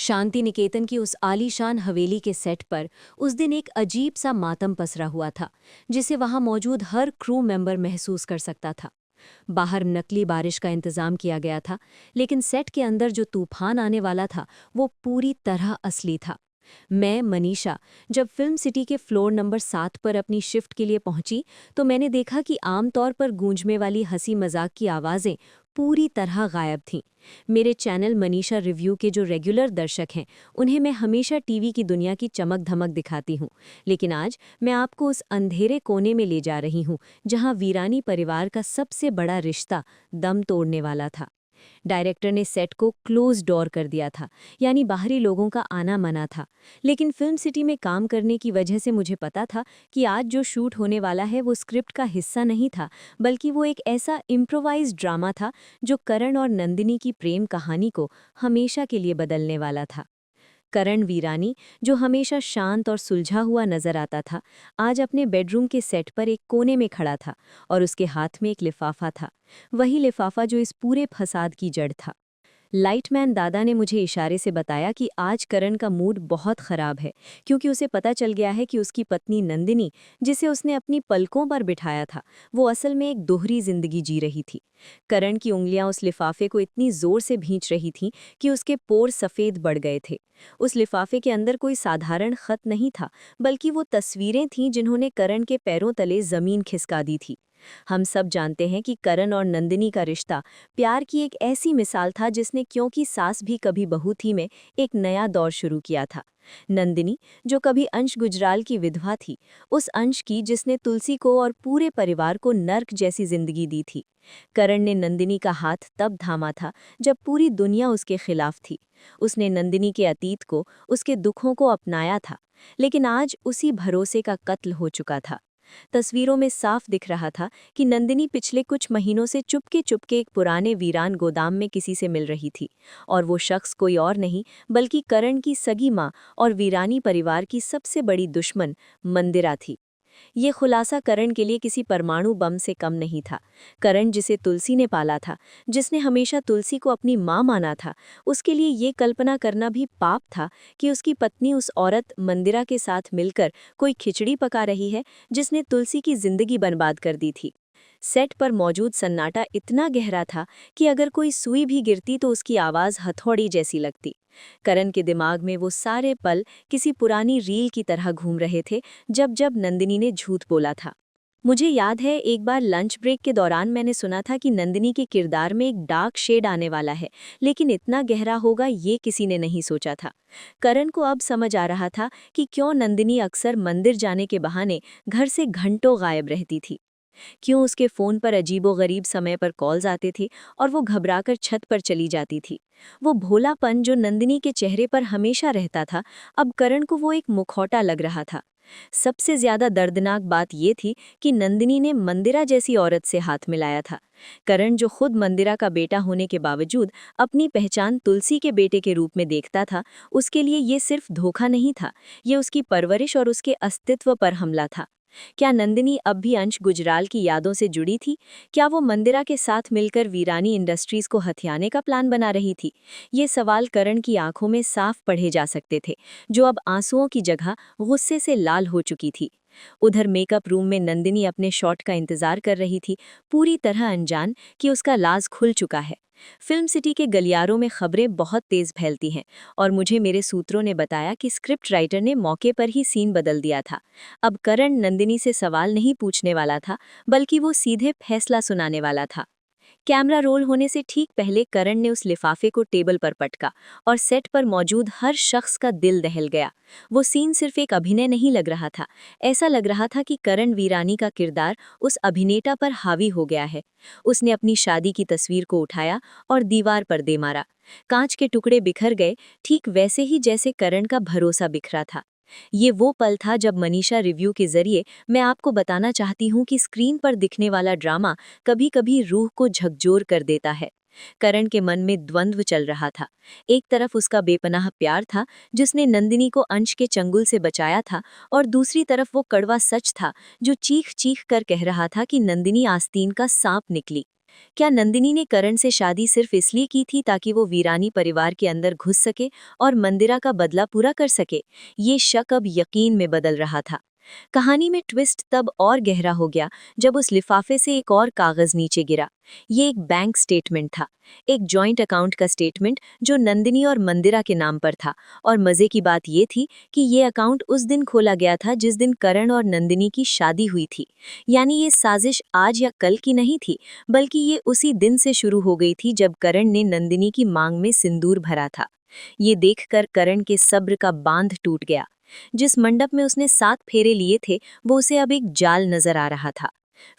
शांति निकेतन की उस आलीशान हवेली के सेट पर उस दिन एक अजीब सा मातम पसरा हुआ था, जिसे वहां मौजूद हर क्रू मेंबर महसूस कर सकता था। बाहर नकली बारिश का इंतजाम किया गया था, लेकिन सेट के अंदर जो तूफान आने वाला था वो पूरी तरह असली था। मैं मनीषा जब फिल्म सिटी के फ्लोर नंबर 7 पर अपनी शिफ्ट के लिए पहुंची, तो मैंने देखा कि आमतौर पर गूंजने वाली हंसी मजाक की आवाज़ें पूरी तरह गायब थीं। मेरे चैनल मनीषा रिव्यू के जो रेगुलर दर्शक हैं, उन्हें मैं हमेशा टीवी की दुनिया की चमक धमक दिखाती हूँ, लेकिन आज मैं आपको उस अंधेरे कोने में ले जा रही हूँ जहाँ वीरानी परिवार का सबसे बड़ा रिश्ता दम तोड़ने वाला था। डायरेक्टर ने सेट को क्लोज डोर कर दिया था, यानी बाहरी लोगों का आना मना था। लेकिन फिल्म सिटी में काम करने की वजह से मुझे पता था कि आज जो शूट होने वाला है वो स्क्रिप्ट का हिस्सा नहीं था, बल्कि वो एक ऐसा इम्प्रोवाइज्ड ड्रामा था जो करण और नंदिनी की प्रेम कहानी को हमेशा के लिए बदलने वाला था। करण वीरानी, जो हमेशा शांत और सुलझा हुआ नजर आता था, आज अपने बेडरूम के सेट पर एक कोने में खड़ा था और उसके हाथ में एक लिफाफा था। वही लिफाफा जो इस पूरे फसाद की जड़ था। लाइटमैन दादा ने मुझे इशारे से बताया कि आज करण का मूड बहुत खराब है, क्योंकि उसे पता चल गया है कि उसकी पत्नी नंदिनी, जिसे उसने अपनी पलकों पर बिठाया था, वो असल में एक दोहरी जिंदगी जी रही थी। करण की उंगलियां उस लिफाफे को इतनी जोर से भींच रही थीं कि उसके पोर सफ़ेद बढ़ गए थे। उस लिफाफे के अंदर कोई साधारण खत नहीं था, बल्कि वो तस्वीरें थीं जिन्होंने करण के पैरों तले ज़मीन खिसका दी थी। हम सब जानते हैं कि करण और नंदिनी का रिश्ता प्यार की एक ऐसी मिसाल था जिसने क्योंकि सास भी कभी बहू थी में एक नया दौर शुरू किया था। नंदिनी, जो कभी अंश गुजराल की विधवा थी, उस अंश की जिसने तुलसी को और पूरे परिवार को नर्क जैसी जिंदगी दी थी। करण ने नंदिनी का हाथ तब थामा था जब पूरी दुनिया उसके खिलाफ थी। उसने नंदिनी के अतीत को, उसके दुखों को अपनाया था, लेकिन आज उसी भरोसे का कत्ल हो चुका था। तस्वीरों में साफ दिख रहा था कि नंदिनी पिछले कुछ महीनों से चुपके चुपके एक पुराने वीरान गोदाम में किसी से मिल रही थी, और वो शख्स कोई और नहीं बल्कि करण की सगी माँ और वीरानी परिवार की सबसे बड़ी दुश्मन मंदिरा थी। ये खुलासा करण के लिए किसी परमाणु बम से कम नहीं था। करण, जिसे तुलसी ने पाला था, जिसने हमेशा तुलसी को अपनी माँ माना था, उसके लिए ये कल्पना करना भी पाप था कि उसकी पत्नी उस औरत मंदिरा के साथ मिलकर कोई खिचड़ी पका रही है जिसने तुलसी की जिंदगी बर्बाद कर दी थी। सेट पर मौजूद सन्नाटा इतना गहरा था कि अगर कोई सुई भी गिरती तो उसकी आवाज़ हथौड़ी जैसी लगती। करण के दिमाग में वो सारे पल किसी पुरानी रील की तरह घूम रहे थे, जब जब नंदिनी ने झूठ बोला था। मुझे याद है, एक बार लंच ब्रेक के दौरान मैंने सुना था कि नंदिनी के किरदार में एक डार्क शेड आने वाला है, लेकिन इतना गहरा होगा ये किसी ने नहीं सोचा था। करण को अब समझ आ रहा था कि क्यों नंदिनी अक्सर मंदिर जाने के बहाने घर से घंटों गायब रहती थी। क्यों उसके फ़ोन पर अजीबोगरीब समय पर कॉल्स आते थे और वो घबराकर छत पर चली जाती थी। वो भोलापन जो नंदिनी के चेहरे पर हमेशा रहता था, अब करण को वो एक मुखौटा लग रहा था। सबसे ज्यादा दर्दनाक बात ये थी कि नंदिनी ने मंदिरा जैसी औरत से हाथ मिलाया था। करण, जो खुद मंदिरा का बेटा होने के बावजूद अपनी पहचान तुलसी के बेटे के रूप में देखता था, उसके लिए ये सिर्फ धोखा नहीं था, ये उसकी परवरिश और उसके अस्तित्व पर हमला था। क्या नंदिनी अब भी अंश गुजराल की यादों से जुड़ी थी? क्या वो मंदिरा के साथ मिलकर वीरानी इंडस्ट्रीज को हथियाने का प्लान बना रही थी? ये सवाल करण की आंखों में साफ पढ़े जा सकते थे, जो अब आंसुओं की जगह गुस्से से लाल हो चुकी थी। उधर मेकअप रूम में नंदिनी अपने शॉट का इंतजार कर रही थी, पूरी तरह अनजान कि उसका राज खुल चुका है। फिल्म सिटी के गलियारों में खबरें बहुत तेज फैलती हैं, और मुझे मेरे सूत्रों ने बताया कि स्क्रिप्ट राइटर ने मौके पर ही सीन बदल दिया था। अब करण नंदिनी से सवाल नहीं पूछने वाला था, बल्कि वो सीधे फैसला सुनाने वाला था। कैमरा रोल होने से ठीक पहले करण ने उस लिफाफे को टेबल पर पटका, और सेट पर मौजूद हर शख्स का दिल दहल गया। वो सीन सिर्फ एक अभिनय नहीं लग रहा था, ऐसा लग रहा था कि करण वीरानी का किरदार उस अभिनेता पर हावी हो गया है। उसने अपनी शादी की तस्वीर को उठाया और दीवार पर दे मारा। कांच के टुकड़े बिखर गए, ठीक वैसे ही जैसे करण का भरोसा बिखरा था। ये वो पल था जब मनीषा रिव्यू के जरिए मैं आपको बताना चाहती हूँ कि स्क्रीन पर दिखने वाला ड्रामा कभी-कभी रूह को झकझोर कर देता है। करण के मन में द्वंद्व चल रहा था। एक तरफ उसका बेपनाह प्यार था, जिसने नंदिनी को अंश के चंगुल से बचाया था, और दूसरी तरफ वो कड़वा सच था जो चीख चीख कर कह रहा था कि नंदिनी आस्तीन का सांप निकली। क्या नंदिनी ने करण से शादी सिर्फ इसलिए की थी ताकि वो वीरानी परिवार के अंदर घुस सके और मंदिरा का बदला पूरा कर सके? ये शक अब यकीन में बदल रहा था। कहानी में ट्विस्ट तब और गहरा हो गया जब उस लिफाफे से एक और कागज नीचे गिरा। ये एक बैंक स्टेटमेंट था, एक जॉइंट अकाउंट का स्टेटमेंट जो नंदिनी और मंदिरा के नाम पर था। और मजे की बात ये थी कि ये अकाउंट उस दिन खोला गया था जिस दिन करण और नंदिनी की शादी हुई थी। यानी ये साजिश आज या कल की नहीं थी, बल्कि ये उसी दिन से शुरू हो गई थी जब करण ने नंदिनी की मांग में सिंदूर भरा था। ये देखकर करण के सब्र का बांध टूट गया। जिस मंडप में उसने 7 फेरे लिए थे, वो उसे अब एक जाल नजर आ रहा था।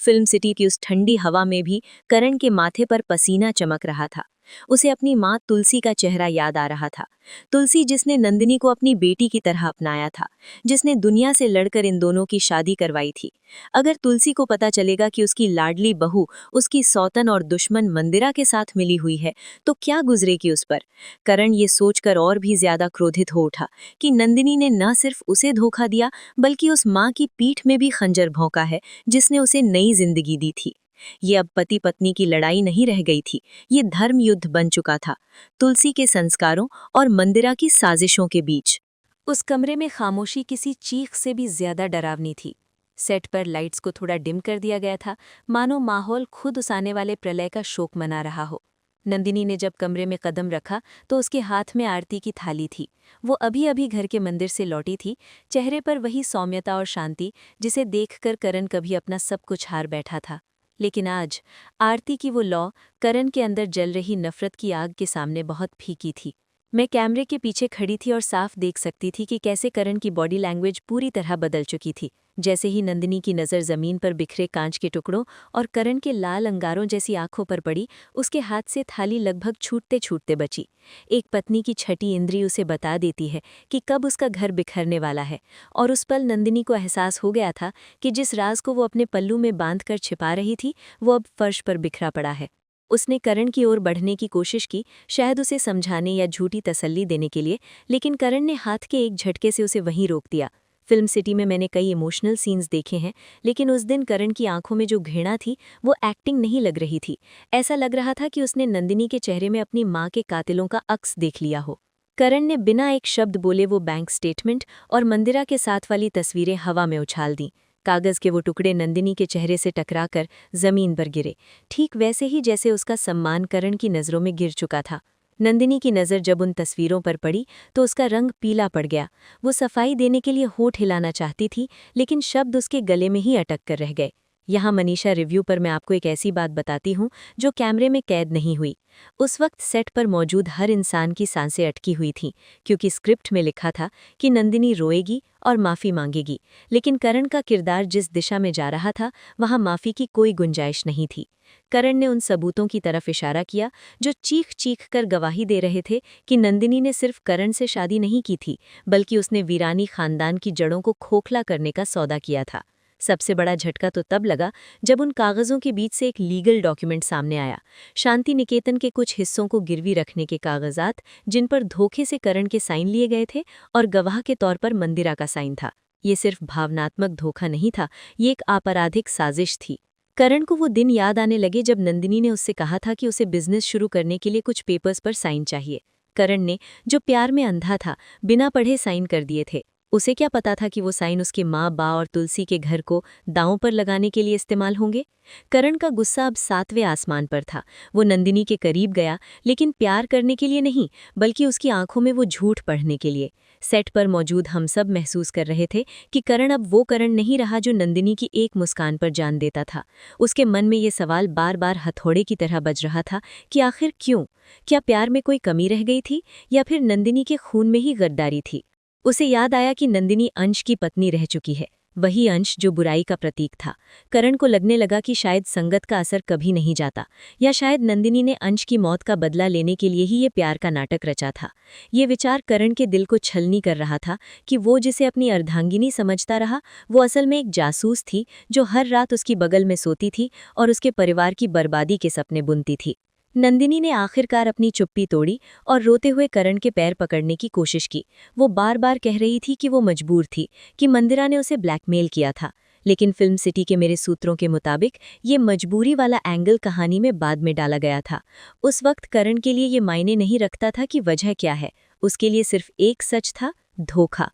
फिल्म सिटी की उस ठंडी हवा में भी करण के माथे पर पसीना चमक रहा था। उसे अपनी माँ तुलसी का चेहरा याद आ रहा था। तुलसी जिसने नंदिनी को अपनी बेटी की तरह अपनाया था, जिसने दुनिया से लड़कर इन दोनों की शादी करवाई थी। अगर तुलसी को पता चलेगा कि उसकी लाडली बहू उसकी सौतन और दुश्मन मंदिरा के साथ मिली हुई है, तो क्या गुजरेगी उस पर? करण ये सोचकर और भी ज्यादा क्रोधित हो उठा कि नंदिनी ने न सिर्फ उसे धोखा दिया, बल्कि उस माँ की पीठ में भी खंजर भोंका है जिसने उसे नई जिंदगी दी थी। ये अब पति पत्नी की लड़ाई नहीं रह गई थी, ये धर्म युद्ध बन चुका था, तुलसी के संस्कारों और मंदिरा की साजिशों के बीच। उस कमरे में खामोशी किसी चीख से भी ज्यादा डरावनी थी। सेट पर लाइट्स को थोड़ा डिम कर दिया गया था, मानो माहौल खुद उस आने वाले प्रलय का शोक मना रहा हो। नंदिनी ने जब कमरे में कदम रखा तो उसके हाथ में आरती की थाली थी। वो अभी अभी घर के मंदिर से लौटी थी, चेहरे पर वही सौम्यता और शांति जिसे देखकर करण कभी अपना सब कुछ हार बैठा था। लेकिन आज आरती की वो लौ करण के अंदर जल रही नफरत की आग के सामने बहुत फीकी थी। मैं कैमरे के पीछे खड़ी थी और साफ देख सकती थी कि कैसे करण की बॉडी लैंग्वेज पूरी तरह बदल चुकी थी। जैसे ही नंदिनी की नज़र ज़मीन पर बिखरे कांच के टुकड़ों और करण के लाल अंगारों जैसी आंखों पर पड़ी, उसके हाथ से थाली लगभग छूटते छूटते बची। एक पत्नी की छठी इंद्री उसे बता देती है कि कब उसका घर बिखरने वाला है, और उस पल नंदिनी को एहसास हो गया था कि जिस राज को वो अपने पल्लू में बांधकर छिपा रही थी, वो अब फर्श पर बिखरा पड़ा है। उसने करण की ओर बढ़ने की कोशिश की, शायद उसे समझाने या झूठी तसल्ली देने के लिए, लेकिन करण ने हाथ के एक झटके से उसे वहीं रोक दिया। फिल्म सिटी में मैंने कई इमोशनल सीन्स देखे हैं, लेकिन उस दिन करण की आंखों में जो घृणा थी वो एक्टिंग नहीं लग रही थी। ऐसा लग रहा था कि उसने नंदिनी के चेहरे में अपनी माँ के कातिलों का अक्स देख लिया हो। करण ने बिना एक शब्द बोले वो बैंक स्टेटमेंट और मंदिरा के साथ वाली तस्वीरें हवा में उछाल दी। कागज के वो टुकड़े नंदिनी के चेहरे से टकराकर जमीन पर गिरे, ठीक वैसे ही जैसे उसका सम्मान करण की नज़रों में गिर चुका था। नंदिनी की नज़र जब उन तस्वीरों पर पड़ी तो उसका रंग पीला पड़ गया। वो सफाई देने के लिए होठ हिलाना चाहती थी, लेकिन शब्द उसके गले में ही अटक कर रह गए। यहाँ मनीषा रिव्यू पर मैं आपको एक ऐसी बात बताती हूँ जो कैमरे में कैद नहीं हुई। उस वक्त सेट पर मौजूद हर इंसान की सांसें अटकी हुई थीं, क्योंकि स्क्रिप्ट में लिखा था कि नंदिनी रोएगी और माफ़ी मांगेगी, लेकिन करण का किरदार जिस दिशा में जा रहा था वहाँ माफ़ी की कोई गुंजाइश नहीं थी। करण ने उन सबूतों की तरफ इशारा किया जो चीख चीख कर गवाही दे रहे थे कि नंदिनी ने सिर्फ करण से शादी नहीं की थी, बल्कि उसने वीरानी खानदान की जड़ों को खोखला करने का सौदा किया था। सबसे बड़ा झटका तो तब लगा जब उन कागजों के बीच से एक लीगल डॉक्यूमेंट सामने आया, शांति निकेतन के कुछ हिस्सों को गिरवी रखने के कागजात, जिन पर धोखे से करण के साइन लिए गए थे और गवाह के तौर पर मंदिरा का साइन था। ये सिर्फ भावनात्मक धोखा नहीं था, ये एक आपराधिक साजिश थी। करण को वो दिन याद आने लगे जब नंदिनी ने उससे कहा था कि उसे बिजनेस शुरू करने के लिए कुछ पेपर्स पर साइन चाहिए। करण ने, जो प्यार में अंधा था, बिना पढ़े साइन कर दिए थे। उसे क्या पता था कि वो साइन उसके माँ बा और तुलसी के घर को दांव पर लगाने के लिए इस्तेमाल होंगे। करण का गुस्सा अब 7वें आसमान पर था। वो नंदिनी के करीब गया, लेकिन प्यार करने के लिए नहीं, बल्कि उसकी आंखों में वो झूठ पढ़ने के लिए। सेट पर मौजूद हम सब महसूस कर रहे थे कि करण अब वो करण नहीं रहा जो नंदिनी की एक मुस्कान पर जान देता था। उसके मन में ये सवाल बार बार हथौड़े की तरह बज रहा था कि आखिर क्यों? क्या प्यार में कोई कमी रह गई थी, या फिर नंदिनी के खून में ही गद्दारी थी? उसे याद आया कि नंदिनी अंश की पत्नी रह चुकी है, वही अंश जो बुराई का प्रतीक था। करण को लगने लगा कि शायद संगत का असर कभी नहीं जाता, या शायद नंदिनी ने अंश की मौत का बदला लेने के लिए ही ये प्यार का नाटक रचा था। ये विचार करण के दिल को छलनी कर रहा था कि वो जिसे अपनी अर्धांगिनी समझता रहा, वो असल में एक जासूस थी जो हर रात उसकी बगल में सोती थी और उसके परिवार की बर्बादी के सपने बुनती थी। नंदिनी ने आखिरकार अपनी चुप्पी तोड़ी और रोते हुए करण के पैर पकड़ने की कोशिश की। वो बार बार कह रही थी कि वो मजबूर थी, कि मंदिरा ने उसे ब्लैकमेल किया था, लेकिन फिल्म सिटी के मेरे सूत्रों के मुताबिक ये मजबूरी वाला एंगल कहानी में बाद में डाला गया था। उस वक्त करण के लिए ये मायने नहीं रखता था कि वजह क्या है, उसके लिए सिर्फ एक सच था, धोखा।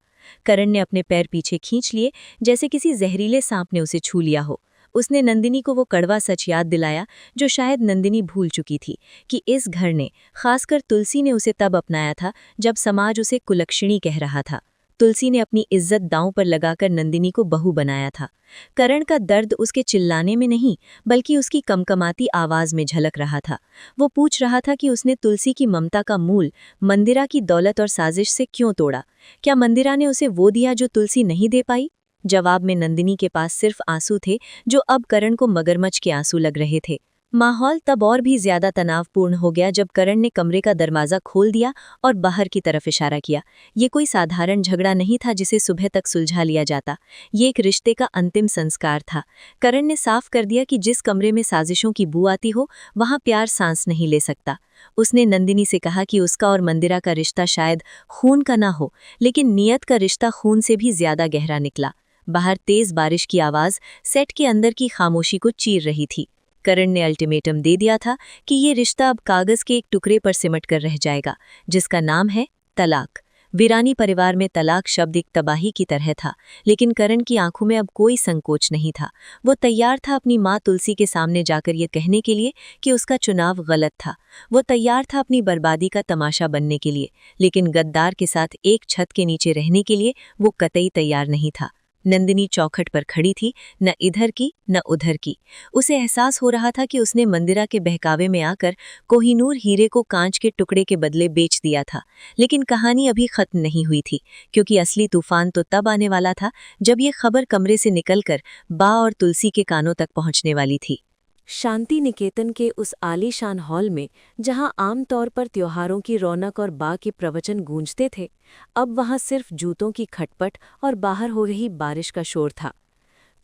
करण ने अपने पैर पीछे खींच लिए, जैसे किसी जहरीले सांप ने उसे छू लिया हो। उसने नंदिनी को वो कड़वा सच याद दिलाया जो शायद नंदिनी भूल चुकी थी, कि इस घर ने, खासकर तुलसी ने उसे तब अपनाया था जब समाज उसे कुलक्षणी कह रहा था। तुलसी ने अपनी इज्जत दांव पर लगाकर नंदिनी को बहू बनाया था। करण का दर्द उसके चिल्लाने में नहीं, बल्कि उसकी कमकमाती आवाज में झलक रहा था। वो पूछ रहा था कि उसने तुलसी की ममता का मूल मंदिरा की दौलत और साजिश से क्यों तोड़ा। क्या मंदिरा ने उसे वो दिया जो तुलसी नहीं दे पाई? जवाब में नंदिनी के पास सिर्फ आंसू थे, जो अब करण को मगरमच्छ के आंसू लग रहे थे। माहौल तब और भी ज्यादा तनावपूर्ण हो गया जब करण ने कमरे का दरवाजा खोल दिया और बाहर की तरफ इशारा किया। ये कोई साधारण झगड़ा नहीं था जिसे सुबह तक सुलझा लिया जाता। ये एक रिश्ते का अंतिम संस्कार था। करण ने साफ कर दिया कि जिस कमरे में साजिशों की बू आती हो, वहां प्यार सांस नहीं ले सकता। उसने नंदिनी से कहा कि उसका और मंदिरा का रिश्ता शायद खून का ना हो, लेकिन नियत का रिश्ता खून से भी ज्यादा गहरा निकला। बाहर तेज बारिश की आवाज सेट के अंदर की खामोशी को चीर रही थी। करण ने अल्टीमेटम दे दिया था कि ये रिश्ता अब कागज के एक टुकड़े पर सिमट कर रह जाएगा, जिसका नाम है तलाक। वीरानी परिवार में तलाक शब्द एक तबाही की तरह था, लेकिन करण की आंखों में अब कोई संकोच नहीं था। वो तैयार था अपनी माँ तुलसी के सामने जाकर ये कहने के लिए कि उसका चुनाव गलत था। वो तैयार था अपनी बर्बादी का तमाशा बनने के लिए, लेकिन गद्दार के साथ एक छत के नीचे रहने के लिए वो कतई तैयार नहीं था। नंदिनी चौखट पर खड़ी थी, न इधर की न उधर की। उसे एहसास हो रहा था कि उसने मंदिरा के बहकावे में आकर कोहिनूर हीरे को कांच के टुकड़े के बदले बेच दिया था। लेकिन कहानी अभी खत्म नहीं हुई थी, क्योंकि असली तूफान तो तब आने वाला था जब ये खबर कमरे से निकलकर बा और तुलसी के कानों तक पहुंचने वाली थी। शांति निकेतन के उस आलीशान हॉल में, जहां आमतौर पर त्योहारों की रौनक और बा के प्रवचन गूंजते थे, अब वहां सिर्फ जूतों की खटपट और बाहर हो रही बारिश का शोर था।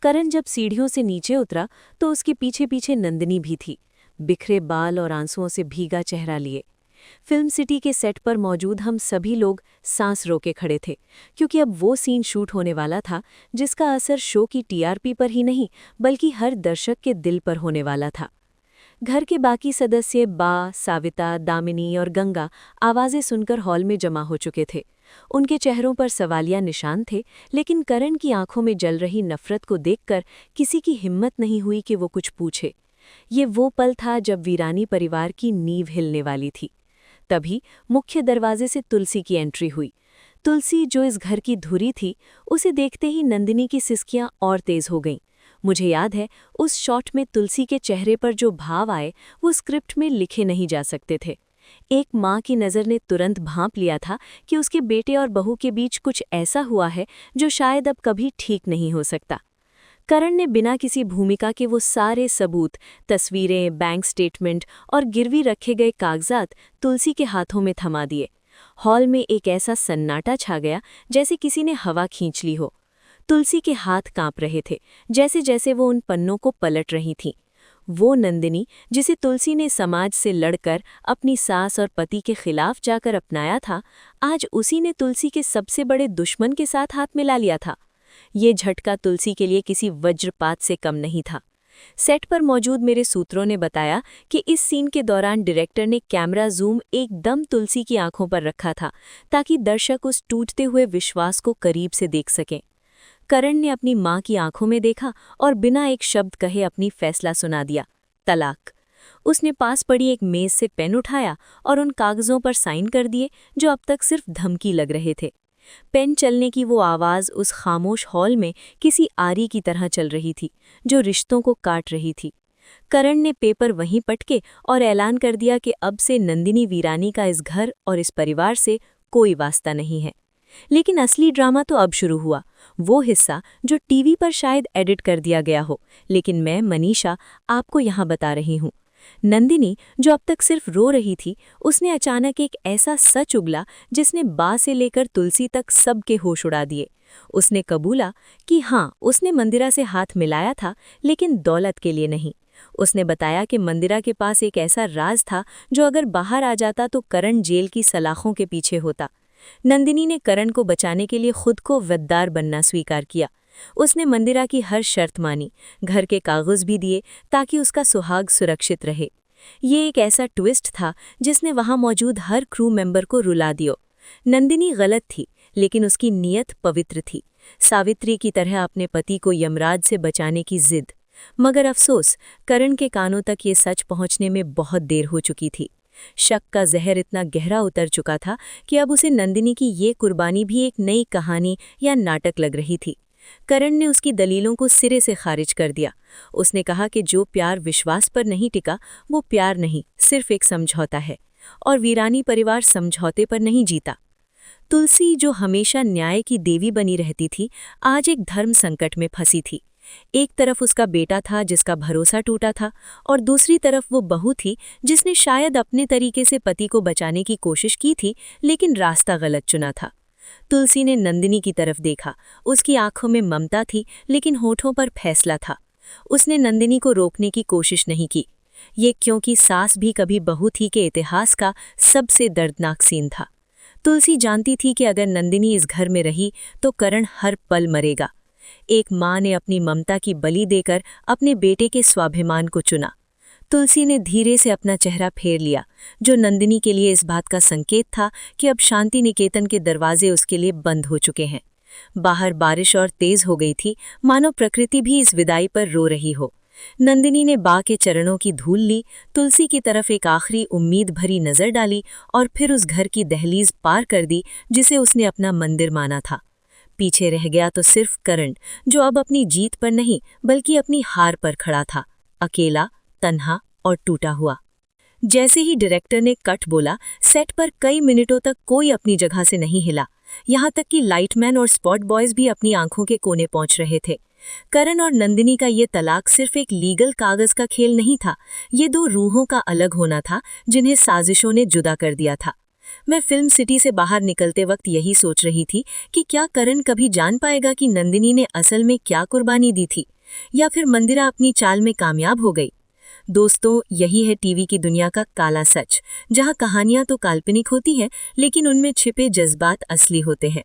करण जब सीढ़ियों से नीचे उतरा तो उसके पीछे पीछे नंदिनी भी थी, बिखरे बाल और आंसुओं से भीगा चेहरा लिए। फिल्म सिटी के सेट पर मौजूद हम सभी लोग सांस रोके खड़े थे, क्योंकि अब वो सीन शूट होने वाला था जिसका असर शो की टीआरपी पर ही नहीं, बल्कि हर दर्शक के दिल पर होने वाला था। घर के बाकी सदस्य बा, साविता, दामिनी और गंगा आवाजें सुनकर हॉल में जमा हो चुके थे। उनके चेहरों पर सवालिया निशान थे, लेकिन करण की आंखों में जल रही नफरत को देखकर किसी की हिम्मत नहीं हुई कि वो कुछ पूछे। ये वो पल था जब वीरानी परिवार की नींव हिलने वाली थी। तभी मुख्य दरवाजे से तुलसी की एंट्री हुई। तुलसी, जो इस घर की धुरी थी, उसे देखते ही नंदिनी की सिसकियां और तेज हो गईं। मुझे याद है, उस शॉट में तुलसी के चेहरे पर जो भाव आए वो स्क्रिप्ट में लिखे नहीं जा सकते थे। एक माँ की नज़र ने तुरंत भांप लिया था कि उसके बेटे और बहू के बीच कुछ ऐसा हुआ है जो शायद अब कभी ठीक नहीं हो सकता। करण ने बिना किसी भूमिका के वो सारे सबूत, तस्वीरें, बैंक स्टेटमेंट और गिरवी रखे गए कागजात तुलसी के हाथों में थमा दिए। हॉल में एक ऐसा सन्नाटा छा गया जैसे किसी ने हवा खींच ली हो। तुलसी के हाथ कांप रहे थे, जैसे जैसे वो उन पन्नों को पलट रही थीं। वो नंदिनी, जिसे तुलसी ने समाज से लड़कर अपनी सास और पति के खिलाफ जाकर अपनाया था, आज उसी ने तुलसी के सबसे बड़े दुश्मन के साथ हाथ मिला लिया था। ये झटका तुलसी के लिए किसी वज्रपात से कम नहीं था। सेट पर मौजूद मेरे सूत्रों ने बताया कि इस सीन के दौरान डायरेक्टर ने कैमरा जूम एकदम तुलसी की आंखों पर रखा था, ताकि दर्शक उस टूटते हुए विश्वास को करीब से देख सकें। करण ने अपनी माँ की आंखों में देखा और बिना एक शब्द कहे अपनी फैसला सुना दिया, तलाक। उसने पास पड़ी एक मेज से पेन उठाया और उन कागजों पर साइन कर दिए जो अब तक सिर्फ धमकी लग रहे थे। पेन चलने की वो आवाज़ उस खामोश हॉल में किसी आरी की तरह चल रही थी, जो रिश्तों को काट रही थी। करण ने पेपर वहीं पटके और ऐलान कर दिया कि अब से नंदिनी वीरानी का इस घर और इस परिवार से कोई वास्ता नहीं है। लेकिन असली ड्रामा तो अब शुरू हुआ, वो हिस्सा जो टीवी पर शायद एडिट कर दिया गया हो, लेकिन मैं, मनीषा, आपको यहाँ बता रही हूँ। नंदिनी, जो अब तक सिर्फ रो रही थी, उसने अचानक एक ऐसा सच उगला जिसने बा से लेकर तुलसी तक सबके होश उड़ा दिए। उसने कबूला कि हाँ, उसने मंदिरा से हाथ मिलाया था, लेकिन दौलत के लिए नहीं। उसने बताया कि मंदिरा के पास एक ऐसा राज था जो अगर बाहर आ जाता तो करण जेल की सलाखों के पीछे होता। नंदिनी ने करण को बचाने के लिए खुद को गद्दार बनना स्वीकार किया, उसने मंदिरा की हर शर्त मानी, घर के कागज भी दिए ताकि उसका सुहाग सुरक्षित रहे। ये एक ऐसा ट्विस्ट था जिसने वहां मौजूद हर क्रू मेंबर को रुला दिया। नंदिनी गलत थी, लेकिन उसकी नीयत पवित्र थी, सावित्री की तरह अपने पति को यमराज से बचाने की जिद। मगर अफसोस, करण के कानों तक ये सच पहुंचने में बहुत देर हो चुकी थी। शक का जहर इतना गहरा उतर चुका था कि अब उसे नंदिनी की ये कुर्बानी भी एक नई कहानी या नाटक लग रही थी। करण ने उसकी दलीलों को सिरे से खारिज कर दिया। उसने कहा कि जो प्यार विश्वास पर नहीं टिका वो प्यार नहीं, सिर्फ एक समझौता है, और वीरानी परिवार समझौते पर नहीं जीता। तुलसी, जो हमेशा न्याय की देवी बनी रहती थी, आज एक धर्म संकट में फंसी थी। एक तरफ उसका बेटा था जिसका भरोसा टूटा था, और दूसरी तरफ वो बहू थी जिसने शायद अपने तरीके से पति को बचाने की कोशिश की थी, लेकिन रास्ता गलत चुना था। तुलसी ने नंदिनी की तरफ देखा। उसकी आंखों में ममता थी, लेकिन होठों पर फैसला था। उसने नंदिनी को रोकने की कोशिश नहीं की। ये क्योंकि सास भी कभी बहू थी के इतिहास का सबसे दर्दनाक सीन था। तुलसी जानती थी कि अगर नंदिनी इस घर में रही तो करण हर पल मरेगा। एक माँ ने अपनी ममता की बलि देकर अपने बेटे के स्वाभिमान को चुना। तुलसी ने धीरे से अपना चेहरा फेर लिया, जो नंदिनी के लिए इस बात का संकेत था कि अब शांति निकेतन के दरवाजे उसके लिए बंद हो चुके हैं। बाहर बारिश और तेज हो गई थी, मानो प्रकृति भी इस विदाई पर रो रही हो। नंदिनी ने बा के चरणों की धूल ली, तुलसी की तरफ एक आखिरी उम्मीद भरी नजर डाली और फिर उस घर की दहलीज पार कर दी जिसे उसने अपना मंदिर माना था। पीछे रह गया तो सिर्फ करण, जो अब अपनी जीत पर नहीं बल्कि अपनी हार पर खड़ा था, अकेला, तन्हा और टूटा हुआ। जैसे ही डायरेक्टर ने कट बोला, सेट पर कई मिनटों तक कोई अपनी जगह से नहीं हिला। यहाँ तक कि लाइटमैन और स्पॉट बॉयज भी अपनी आंखों के कोने पहुंच रहे थे। करण और नंदिनी का ये तलाक सिर्फ एक लीगल कागज का खेल नहीं था, ये दो रूहों का अलग होना था जिन्हें साजिशों ने जुदा कर दिया था। मैं फिल्म सिटी से बाहर निकलते वक्त यही सोच रही थी कि क्या करण कभी जान पाएगा कि नंदिनी ने असल में क्या कुर्बानी दी थी, या फिर मंदिरा अपनी चाल में कामयाब हो गई। दोस्तों, यही है टीवी की दुनिया का काला सच, जहां कहानियां तो काल्पनिक होती हैं लेकिन उनमें छिपे जज्बात असली होते हैं।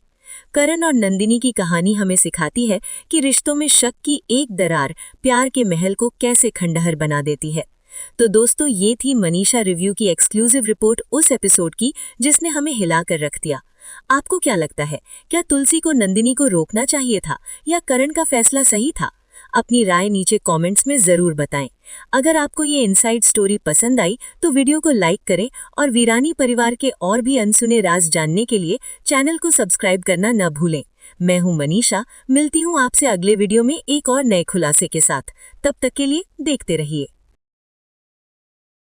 करण और नंदिनी की कहानी हमें सिखाती है कि रिश्तों में शक की एक दरार प्यार के महल को कैसे खंडहर बना देती है। तो दोस्तों, ये थी मनीषा रिव्यू की एक्सक्लूसिव रिपोर्ट उस एपिसोड की जिसने हमें हिला कर रख दिया। आपको क्या लगता है, क्या तुलसी को नंदिनी को रोकना चाहिए था या करण का फैसला सही था? अपनी राय नीचे कमेंट्स में जरूर बताएं। अगर आपको ये इनसाइड स्टोरी पसंद आई तो वीडियो को लाइक करें और वीरानी परिवार के और भी अनसुने राज जानने के लिए चैनल को सब्सक्राइब करना न भूलें। मैं हूं मनीषा, मिलती हूं आपसे अगले वीडियो में एक और नए खुलासे के साथ। तब तक के लिए देखते रहिए।